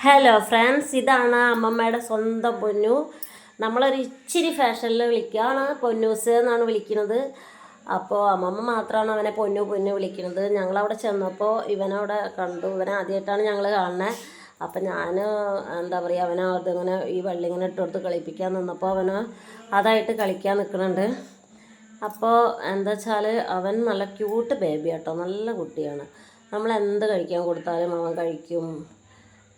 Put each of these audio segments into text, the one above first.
Hello friends, ഇതാണ് അമ്മമ്മയുടെ സ്വന്തം പൊന്നു. നമ്മളൊരു ഇച്ചിരി ഫാഷനിൽ വിളിക്കുകയാണ്, പൊന്നൂസ് എന്നാണ് വിളിക്കുന്നത്. അപ്പോൾ അമ്മമ്മ മാത്രമാണ് അവനെ പൊന്നു പൊന്നു വിളിക്കുന്നത്. ഞങ്ങളവിടെ ചെന്നപ്പോൾ ഇവനവിടെ കണ്ടു. ഇവനെ ആദ്യമായിട്ടാണ് ഞങ്ങൾ കാണുന്നത്. അപ്പം ഞാൻ എന്താ പറയുക, അവനെ അതിങ്ങനെ ഈ വള്ളി ഇങ്ങനെ ഇട്ടുകൊടുത്ത് കളിപ്പിക്കാൻ നിന്നപ്പോൾ അവന് അതായിട്ട് കളിക്കാൻ നിൽക്കുന്നുണ്ട്. അപ്പോൾ എന്താ വെച്ചാൽ അവൻ നല്ല ക്യൂട്ട് ബേബി കേട്ടോ, നല്ല കുട്ടിയാണ്. നമ്മൾ എന്ത് കഴിക്കാൻ കൊടുത്താലും അവൻ കഴിക്കും.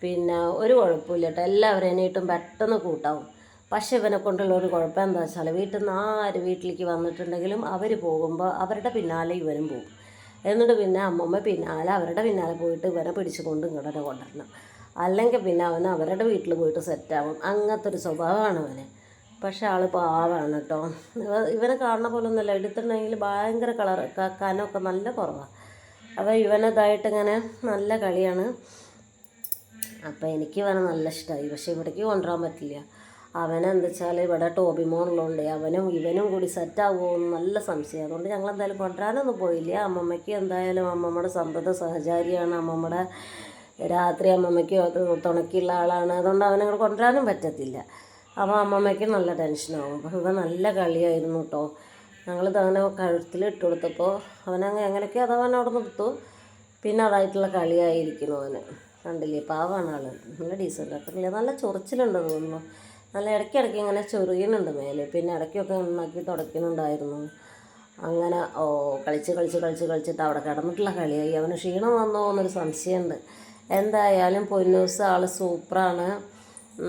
പിന്നെ ഒരു കുഴപ്പമില്ല കേട്ടോ, എല്ലാവരേനായിട്ടും പെട്ടെന്ന് കൂട്ടാവും. പക്ഷെ ഇവനെ കൊണ്ടുള്ള ഒരു കുഴപ്പം എന്താ വെച്ചാൽ, വീട്ടിൽ നിന്ന് ആര് വീട്ടിലേക്ക് വന്നിട്ടുണ്ടെങ്കിലും അവർ പോകുമ്പോൾ അവരുടെ പിന്നാലെ ഇവനും പോകും. എന്നിട്ട് പിന്നെ അമ്മമ്മ പിന്നാലെ അവരുടെ പിന്നാലെ പോയിട്ട് ഇവനെ പിടിച്ചുകൊണ്ട് ഇങ്ങോട്ട് കൊണ്ടുവരണം. അല്ലെങ്കിൽ പിന്നെ അവൻ അവരുടെ വീട്ടിൽ പോയിട്ട് സെറ്റാവും. അങ്ങനത്തെ ഒരു സ്വഭാവമാണ് അവന്. പക്ഷെ ആൾ പാവമാണ് കേട്ടോ. ഇവനെ കാണുന്ന പോലെ ഒന്നുമല്ല, എടുത്തിട്ടുണ്ടെങ്കിൽ ഭയങ്കര കനമൊക്കെ നല്ല കുറവാണ്. അപ്പോൾ ഇവനതായിട്ട് ഇങ്ങനെ നല്ല കളിയാണ്. അപ്പോൾ എനിക്ക് ഇവനെ നല്ല ഇഷ്ടമായി. പക്ഷേ ഇവിടേക്ക് കൊണ്ടുവരാൻ പറ്റില്ല. അവനെന്താ വെച്ചാൽ ഇവിടെ ടോബി മോനുള്ളതുകൊണ്ട് അവനും ഇവനും കൂടി സെറ്റാകുമോ എന്ന് നല്ല സംശയം. അതുകൊണ്ട് ഞങ്ങൾ എന്തായാലും കൊണ്ടുവരാനൊന്നും പോയില്ല. അമ്മമ്മയ്ക്ക് എന്തായാലും അമ്മമ്മയുടെ സന്തത സഹചാരിയാണ്. അമ്മമ്മയുടെ രാത്രി അമ്മമ്മയ്ക്ക് തുണയ്ക്കുള്ള ആളാണ്. അതുകൊണ്ട് അവനങ്ങോട്ട് കൊണ്ടുവരാനും പറ്റത്തില്ല. അപ്പോൾ അമ്മമ്മയ്ക്ക് നല്ല ടെൻഷനാവും. അപ്പോൾ ഇവ നല്ല കളിയായിരുന്നു കേട്ടോ. ഞങ്ങളിതവനെ കഴുത്തിൽ ഇട്ട് കൊടുത്തപ്പോൾ അവനങ്ങ് എങ്ങനെയൊക്കെ അതവൻ അവിടെ നിർത്തും. പിന്നെ അതായിട്ടുള്ള കളിയായിരിക്കുന്നു അവന്. കണ്ടില്ലേ, പാവാണ് ആൾ. നല്ല ഡീസൻ്റ് ആക്കില്ല, നല്ല ചൊറിച്ചിലുണ്ട് തോന്നുന്നു. നല്ല ഇടയ്ക്കിടയ്ക്ക് ഇങ്ങനെ ചൊറിയുന്നുണ്ട് മേലെ. പിന്നെ ഇടയ്ക്കൊക്കെ ഉണ്ടാക്കി തുടയ്ക്കുന്നുണ്ടായിരുന്നു. അങ്ങനെ കളിച്ചിട്ട് അവിടെ കിടന്നിട്ടുള്ള കളിയായി. അവന് ക്ഷീണം വന്നോ എന്നൊരു സംശയമുണ്ട്. എന്തായാലും പൊന്നൂസ് ആൾ സൂപ്പറാണ്.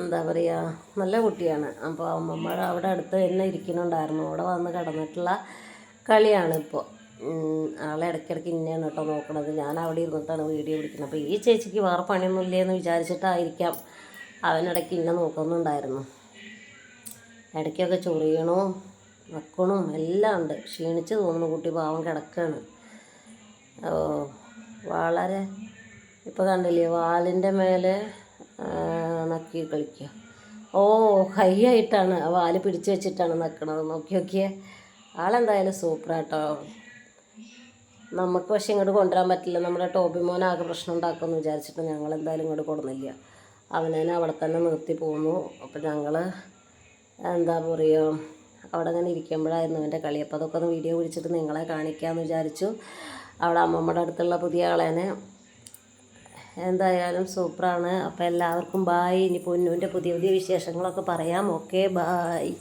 എന്താ പറയുക, നല്ല കുട്ടിയാണ്. അപ്പോൾ അമ്മമ്മ അവിടെ അടുത്ത് തന്നെ ഇരിക്കുന്നുണ്ടായിരുന്നു. അവിടെ വന്ന് കിടന്നിട്ടുള്ള കളിയാണ് ഇപ്പോൾ. ആളെ ഇടയ്ക്കിടയ്ക്ക് ഇന്നെയാണ് കേട്ടോ നോക്കണത്. ഞാൻ അവിടെ ഇരുന്നിട്ടാണ് വീഡിയോ പിടിക്കുന്നത്. അപ്പോൾ ഈ ചേച്ചിക്ക് വേറെ പണിയൊന്നുമില്ലേ എന്ന് വിചാരിച്ചിട്ടായിരിക്കാം അവനിടയ്ക്ക് ഇന്നെ നോക്കുന്നുണ്ടായിരുന്നു. ഇടയ്ക്കൊക്കെ ചൊറിയണോ വെക്കണോ എല്ലാം ഉണ്ട്. ക്ഷീണിച്ച് തോന്നുന്നു കുട്ടി, പാവം കിടക്കുകയാണ്. വളരെ ഇപ്പോൾ കണ്ടില്ലേ, വാലിൻ്റെ മേലെ നക്കി കളിക്കുക. ഹൈ ആയിട്ടാണ് വാല് പിടിച്ച് വെച്ചിട്ടാണ് നിൽക്കണത്. നോക്കിയേ, ആളെന്തായാലും സൂപ്പറാട്ടോ. നമുക്ക് പക്ഷേ ഇങ്ങോട്ട് കൊണ്ടുവരാൻ പറ്റില്ല. നമ്മുടെ ടോബി മോനാകെ പ്രശ്നം ഉണ്ടാക്കുമെന്ന് വിചാരിച്ചിട്ട് ഞങ്ങൾ എന്തായാലും ഇങ്ങോട്ട് കൊടുന്നില്ല. അവനെ അവിടെ തന്നെ നിർത്തി പോന്നു. അപ്പോൾ ഞങ്ങൾ എന്താ പറയുക, അവിടെ അങ്ങനെ ഇരിക്കുമ്പോഴായിരുന്നു എൻ്റെ കളി. അപ്പോൾ അതൊക്കെ ഒന്ന് വീഡിയോ പിടിച്ചിട്ട് നിങ്ങളെ കാണിക്കാമെന്ന് വിചാരിച്ചു. അവിടെ അമ്മമ്മയുടെ അടുത്തുള്ള പുതിയ ആളേനെ. എന്തായാലും സൂപ്പറാണ്. അപ്പോൾ എല്ലാവർക്കും ബായ്. ഇനി പൊന്നുവിൻ്റെ പുതിയ പുതിയ വിശേഷങ്ങളൊക്കെ പറയാം. Okay, bye.